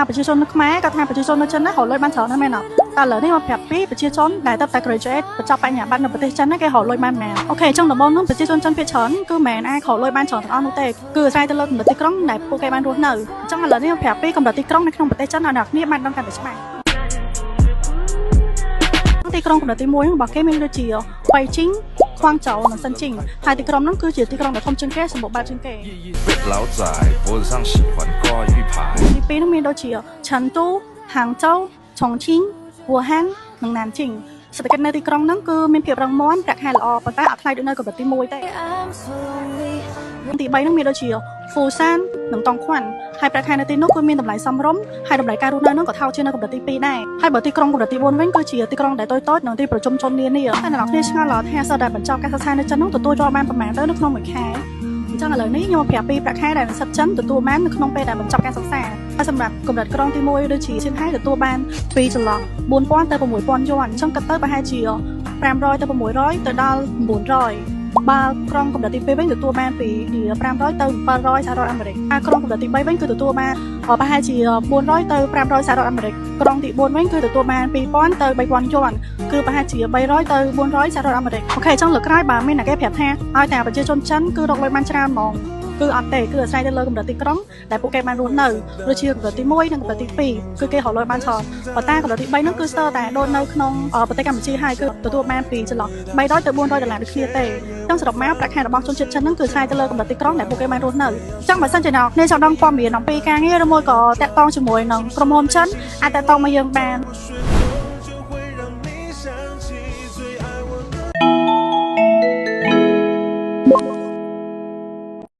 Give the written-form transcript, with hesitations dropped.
ប្រជាជននៅខ្មែរក៏ថាប្រជាជននៅចិនណារកលុយបានច្រើនណាស់មែនអត់តែឥឡូវនេះមកប្រាប់ពីប្រជាជនដែលទៅតែ graduate បញ្ចប់បញ្ញាបត្រនៅប្រទេសចិនណាគេរកលុយបានមែនអូខេអញ្ចឹងដំបូងនោះប្រជាជនចិនភាគច្រើនគឺមិនមែនអាចរកលុយបានច្រើនទាំងអស់នោះទេគឺអាស្រ័យទៅលើកម្រិតទីក្រុងដែលពួកគេបានរស់នៅអញ្ចឹងឥឡូវនេះមកប្រាប់ពីកម្រិតទីក្រុងនៅក្នុងប្រទេសចិនឲ្យអ្នកគ្នាបានដឹងកាន់តែច្បាស់ទីក្រុងកម្រិតទី1របស់គេមានដូចជាបៃជីងខ្វាងជូនិងសិនជីងហើយទីក្រុងនោះគឺជាទីក្រុងដែលធំជាងគេសម្បូរបែបជាងគេទី2នោះមានដូចជាឆិនទូហាងជូឆុងឈីងវូហាននិងណានជីងសេដ្ឋកិច្ចនៅទីក្រុងហ្នឹងគឺមានភាពរឹងមាំប្រាក់ខែល្អប៉ុន្តែអត់ថ្លៃដូចនៅកម្រិតទី1ទេទី3នោះមានដូចជាហ្វូសាននិងតុងខ្វាន់ហើយប្រាក់ខែនៅទីនោះគឺមានតម្លៃសមរម្យហើយតម្លៃការរស់នៅហ្នឹងក៏ថោកជាងនៅកម្រិតទី2ដែរហើយបើទីក្រុងកម្រិតទី4វិញគឺជាទីក្រុងដែលតូចៗនិងទីប្រជុំជននានាហើយអ្នកនរគ្នាឆ្ងល់ថាសិស្សដែលបញ្ចប់ការសិក្សានៅចិននោះទទួលយកបានប្រមាណទៅនៅក្នុងមួយខែអញ្ចឹងឥឡូវនេះខ្ញុំមកប្រាប់ពីប្រាក់ខែដែលនិស្សិតចិនទទួលបាននៅក្នុងពេលដែលបញ្ចប់ការសិក្សាហើយសម្រាប់កម្រិតក្រុងទី1ដូចជាឈៀងហៃទទួលបានពីចន្លោះ 4,000 ទៅ 6,000 យួនអញ្ចឹងគិតទៅប្រហែលជា500 ទៅ 600 ទៅដល់ 900បើក្រុងកម្រិតទី2វិញទទួលបានពី500 ទៅ 700 សហរដ្ឋអាមេរិកហើយក្រុងកម្រិតទី3វិញគឺទទួលបានប្រហែលជា400 ទៅ 500 សហរដ្ឋអាមេរិកក្រុងទី4វិញគឺទទួលបាន2000 ទៅ 3000 យួនគឺប្រហែលជា300 ទៅ 400 សហរដ្ឋអាមេរិកអូខេអញ្ចឹងលើកក្រោយបើមានអ្នកគេប្រាប់ថាឲ្យតែប្រជាជនចិនគឺរកលុយបានច្រើនហ្មងគឺអត់ទេគឺអាស្រ័យទៅលើកម្រិតទីក្រុងដែលពួកគេបានរស់នៅដូចជាកម្រិតទី1និងកម្រិតទី2គឺគេរកលុយបានច្រើនប៉ុន្តែកម្រិតទី3នោះគឺស្ទើរតែដូចនៅក្នុងប្រទេសកម្ពុជាហើយគឺទទួលបានពីចន្លោះ300 ទៅ 400 ដុល្លារដូចគ្នាទេអញ្ចឹងសរុបមកប្រាក់ខែរបស់ជនជាតិចិនហ្នឹងគឺអាស្រ័យទៅលើកម្រិតទីក្រុងដែលពួកគេបានរស់នៅអញ្ចឹងបើសិនជាអ្នកគ្នាចង់ដឹងព័ត៌មានអំពីការងារឬមួយក៏តាក់ទងជាមួយនឹងក្រុមហ៊ុនចិនអាចតាក់ទងមកយើងបាន